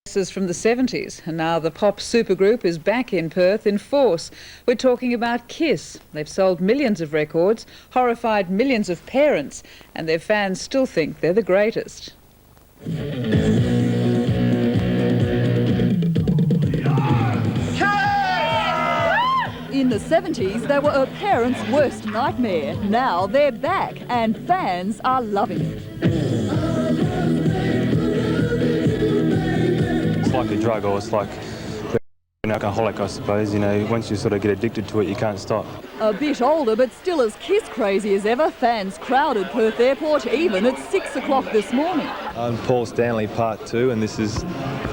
From the 70s, and now the pop supergroup is back in Perth in force. We're talking about Kiss. They've sold millions of records, horrified millions of parents, and their fans still think they're the greatest. In the 70s, they were a parent's worst nightmare. Now they're back, and fans are loving it. It's like a drug, or it's like an alcoholic, I suppose. You know, once you sort of get addicted to it, you can't stop. A bit older, but still as Kiss crazy as ever, fans crowded Perth Airport even at 6 o'clock this morning. I'm Paul Stanley, part 2, and this is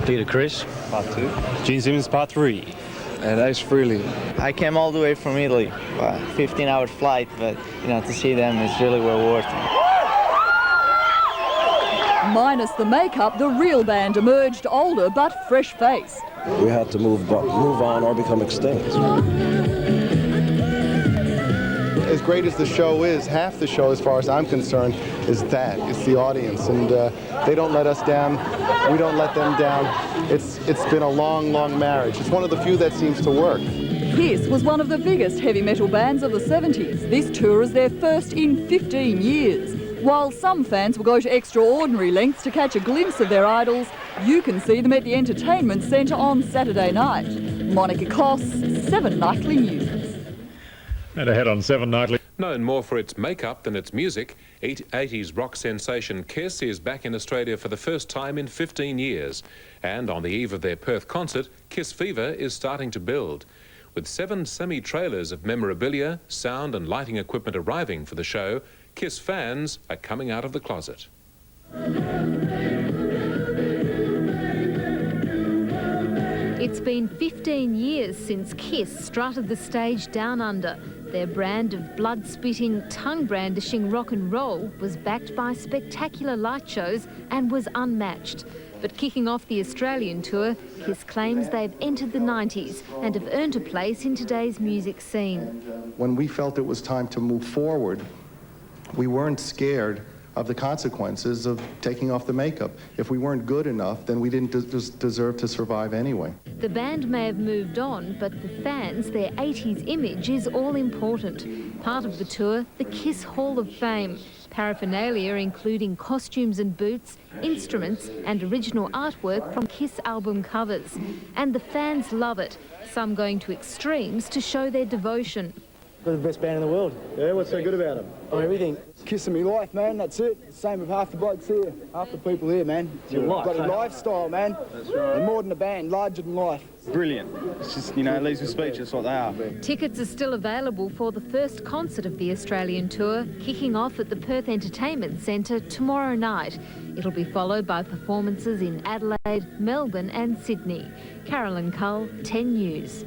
Peter Criss, part 2. Gene Simmons, part 3. And Ace Frehley. I came all the way from Italy, 15-hour flight, but to see them is really well worth it. Minus the makeup, the real band emerged older but fresh-faced. We had to move on or become extinct. As great as the show is, half the show, as far as I'm concerned, is that. It's the audience, and they don't let us down. We don't let them down. It's been a long, long marriage. It's one of the few that seems to work. Kiss was one of the biggest heavy metal bands of the 70s. This tour is their first in 15 years. While some fans will go to extraordinary lengths to catch a glimpse of their idols, you can see them at the Entertainment Centre on Saturday night. Monica Koss, 7 Nightly News. And ahead on 7 Nightly. Known more for its makeup than its music, 80s rock sensation Kiss is back in Australia for the first time in 15 years. And on the eve of their Perth concert, Kiss Fever is starting to build. With 7 semi-trailers of memorabilia, sound and lighting equipment arriving for the show, Kiss fans are coming out of the closet. It's been 15 years since Kiss strutted the stage down under. Their brand of blood-spitting, tongue-brandishing rock and roll was backed by spectacular light shows and was unmatched. But kicking off the Australian tour, Kiss claims they've entered the 90s and have earned a place in today's music scene. When we felt it was time to move forward, we weren't scared of the consequences of taking off the makeup. If we weren't good enough, then we didn't deserve to survive anyway. The band may have moved on, but for fans, their 80s image is all important. Part of the tour, the Kiss Hall of Fame. Paraphernalia including costumes and boots, instruments and original artwork from Kiss album covers. And the fans love it, some going to extremes to show their devotion. They're the best band in the world. Yeah, what's so good about them? Oh, everything. Kissing me life, man, that's it. Same with half the blokes here, half the people here, man. It's your life. Got a lifestyle, man. That's right. They're more than a band, larger than life. Brilliant. It's just, it leaves me speechless what they are. Tickets are still available for the first concert of the Australian tour, kicking off at the Perth Entertainment Centre tomorrow night. It'll be followed by performances in Adelaide, Melbourne and Sydney. Carolyn Cull, 10 News.